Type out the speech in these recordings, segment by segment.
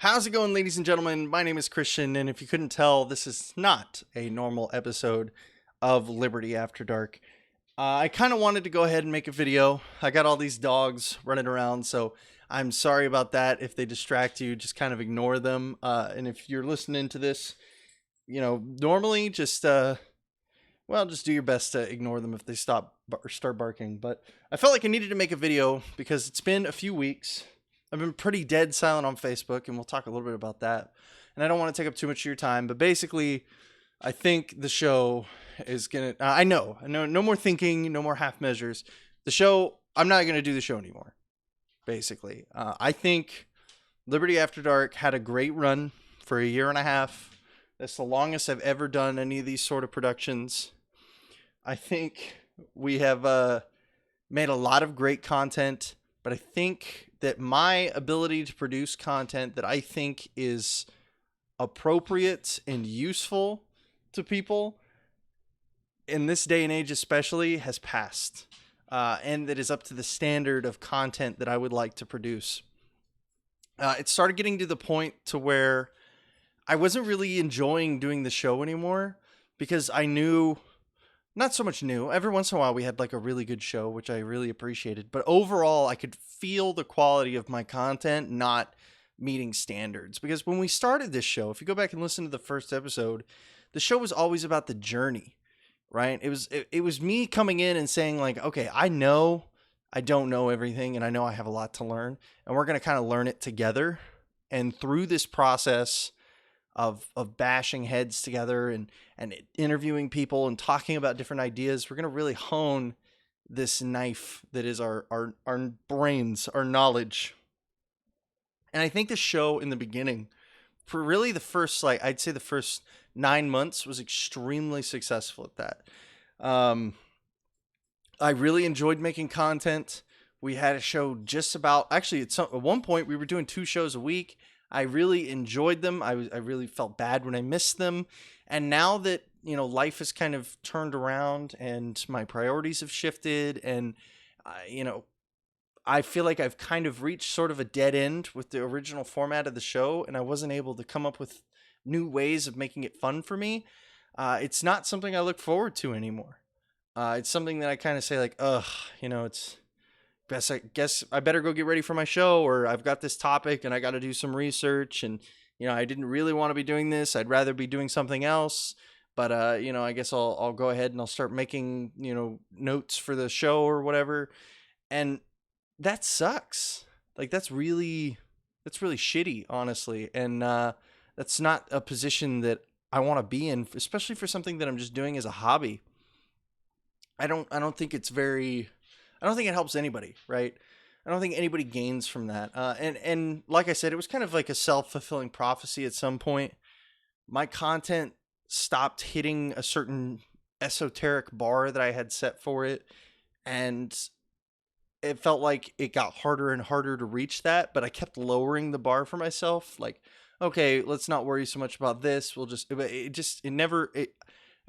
How's it going, ladies and gentlemen? My name is Christian, and if you couldn't tell, this is not a normal episode of Liberty After Dark. I kind of wanted to go ahead and make a video. I got all these dogs running around, so I'm sorry about that. If they distract you, just kind of ignore them. And if you're listening to this, normally just do your best to ignore them if they stop or start barking. But I felt like I needed to make a video because it's been a few weeks. I've been pretty dead silent on Facebook, and we'll talk a little bit about that. And I don't want to take up too much of your time, but basically, I think the show is gonna. I know, no more thinking, no more half measures. The show, I'm not gonna do the show anymore. Basically, I think Liberty After Dark had a great run for a year and a half. That's the longest I've ever done any of these sort of productions. I think we have made a lot of great content, but I think that my ability to produce content that I think is appropriate and useful to people in this day and age especially has passed, and that is up to the standard of content that I would like to produce. It started getting to the point to where I wasn't really enjoying doing the show anymore because I knew, not so much new. Every once in a while we had like a really good show, which I really appreciated. But overall, I could feel the quality of my content not meeting standards. Because when we started this show, if you go back and listen to the first episode, the show was always about the journey, right? It was me coming in and saying like, okay, I know I don't know everything and I know I have a lot to learn. And we're going to kind of learn it together. And through this process of bashing heads together and interviewing people and talking about different ideas, we're going to really hone this knife that is our brains, our knowledge. And I think the show in the beginning, for really the first, I'd say the first 9 months, was extremely successful at that. I really enjoyed making content. We had a show just about, actually at one point we were doing 2 shows a week. I really enjoyed them. I really felt bad when I missed them. And now that, life has kind of turned around and my priorities have shifted and, I feel like I've kind of reached sort of a dead end with the original format of the show, and I wasn't able to come up with new ways of making it fun for me. It's not something I look forward to anymore. It's something that I kind of say like, it's best. I guess I better go get ready for my show, or I've got this topic and I got to do some research, and I didn't really want to be doing this. I'd rather be doing something else. But I guess I'll go ahead and I'll start making notes for the show or whatever, and that sucks. Like that's really shitty, honestly, and that's not a position that I want to be in, especially for something that I'm just doing as a hobby. I don't think it's very. I don't think it helps anybody, right? I don't think anybody gains from that. And like I said, it was kind of like a self-fulfilling prophecy at some point. My content stopped hitting a certain esoteric bar that I had set for it, and it felt like it got harder and harder to reach that, but I kept lowering the bar for myself. Like, okay, let's not worry so much about this. I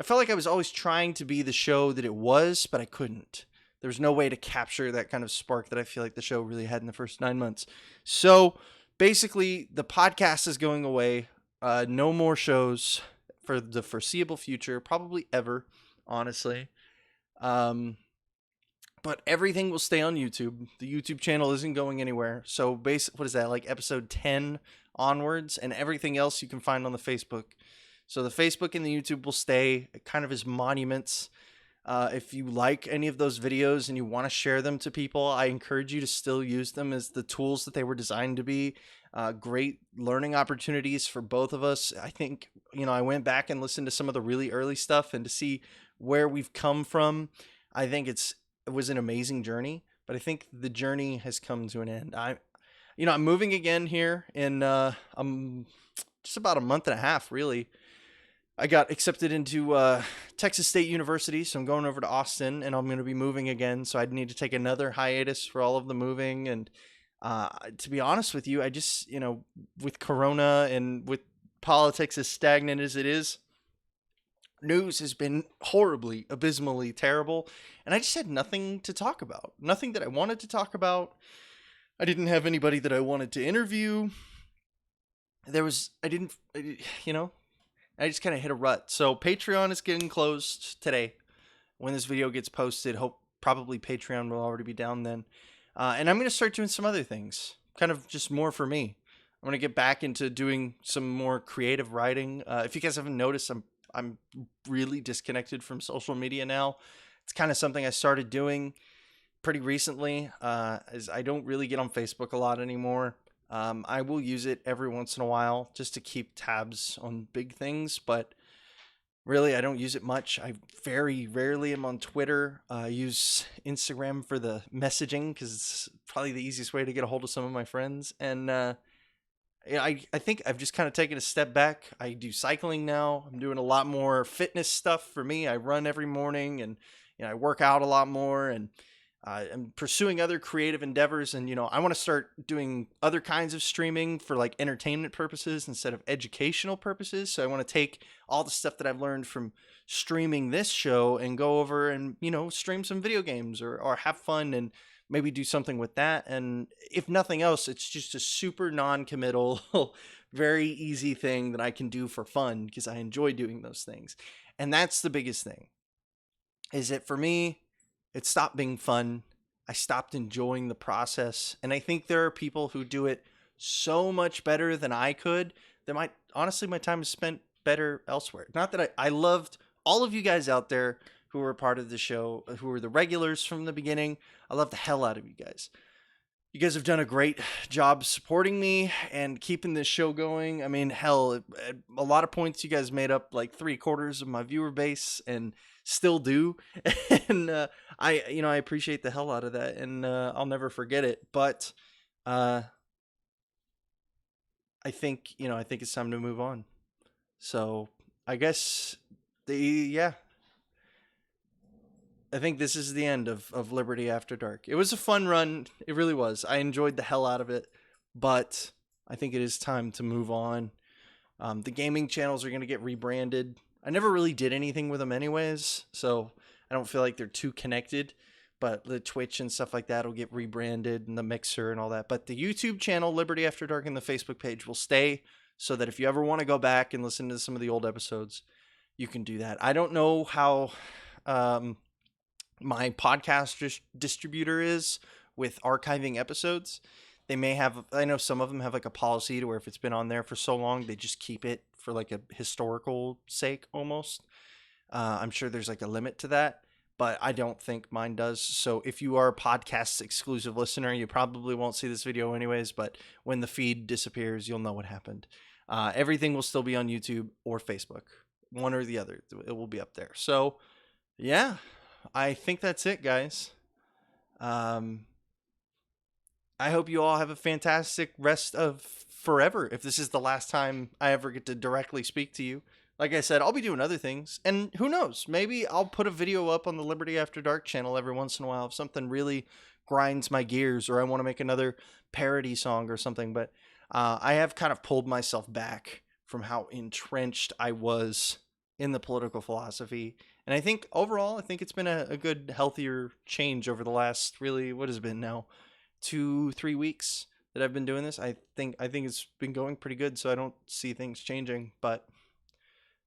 felt like I was always trying to be the show that it was, but I couldn't. There's no way to capture that kind of spark that I feel like the show really had in the first 9 months. So basically, the podcast is going away. No more shows for the foreseeable future, probably ever, honestly. But everything will stay on YouTube. The YouTube channel isn't going anywhere. So what is that, like episode 10 onwards? And everything else you can find on the Facebook. So the Facebook and the YouTube will stay kind of as monuments. If you like any of those videos and you want to share them to people, I encourage you to still use them as the tools that they were designed to be. Great learning opportunities for both of us. I think, I went back and listened to some of the really early stuff, and to see where we've come from, I think it was an amazing journey, but I think the journey has come to an end. I'm moving again here in just about a month and a half, really. I got accepted into Texas State University, so I'm going over to Austin, and I'm going to be moving again, so I'd need to take another hiatus for all of the moving. And to be honest with you, I just, with Corona and with politics as stagnant as it is, news has been horribly, abysmally terrible, and I just had nothing to talk about. Nothing that I wanted to talk about. I didn't have anybody that I wanted to interview. I didn't, you know, I just kind of hit a rut. So Patreon is getting closed today. When this video gets posted, hope probably Patreon will already be down then. And I'm going to start doing some other things, kind of just more for me. I'm going to get back into doing some more creative writing. If you guys haven't noticed, I'm really disconnected from social media now. It's kind of something I started doing pretty recently, as I don't really get on Facebook a lot anymore. I will use it every once in a while just to keep tabs on big things, but really I don't use it much. I very rarely am on Twitter. I use Instagram for the messaging because it's probably the easiest way to get a hold of some of my friends. And yeah, I think I've just kind of taken a step back. I do cycling now. I'm doing a lot more fitness stuff for me. I run every morning, and I work out a lot more, and I'm pursuing other creative endeavors. And I want to start doing other kinds of streaming for like entertainment purposes instead of educational purposes. So I want to take all the stuff that I've learned from streaming this show and go over and stream some video games, or have fun and maybe do something with that. And if nothing else, it's just a super non-committal, very easy thing that I can do for fun because I enjoy doing those things. And that's the biggest thing, is that for me, it stopped being fun. I stopped enjoying the process. And I think there are people who do it so much better than I could that honestly, my time is spent better elsewhere. Not that I loved all of you guys out there who were a part of the show, who were the regulars from the beginning. I love the hell out of you guys. You guys have done a great job supporting me and keeping this show going. I mean, hell, at a lot of points you guys made up like 3/4 of my viewer base and still do. And I appreciate the hell out of that, and I'll never forget it. But I think it's time to move on. So I guess yeah, I think this is the end of Liberty After Dark. It was a fun run. It really was. I enjoyed the hell out of it. But I think it is time to move on. The gaming channels are going to get rebranded. I never really did anything with them anyways, so I don't feel like they're too connected. But the Twitch and stuff like that will get rebranded, and the Mixer and all that. But the YouTube channel, Liberty After Dark, and the Facebook page will stay, so that if you ever want to go back and listen to some of the old episodes, you can do that. I don't know how my podcast distributor is with archiving episodes. They may have, I know some of them have like a policy to where if it's been on there for so long, they just keep it for like a historical sake almost. I'm sure there's like a limit to that, but I don't think mine does. So if you are a podcast exclusive listener, you probably won't see this video anyways, but when the feed disappears, you'll know what happened. Everything will still be on YouTube or Facebook, one or the other. It will be up there. So yeah, I think that's it, guys. I hope you all have a fantastic rest of forever. If this is the last time I ever get to directly speak to you, like I said, I'll be doing other things. And who knows? Maybe I'll put a video up on the Liberty After Dark channel every once in a while if something really grinds my gears, or I want to make another parody song or something. But I have kind of pulled myself back from how entrenched I was in the political philosophy. And I think overall, I think it's been a good, healthier change over the last, really, what has it been now, 2-3 weeks that I've been doing this. I think it's been going pretty good, so I don't see things changing. But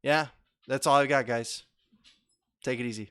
yeah, that's all I got, guys. Take it easy.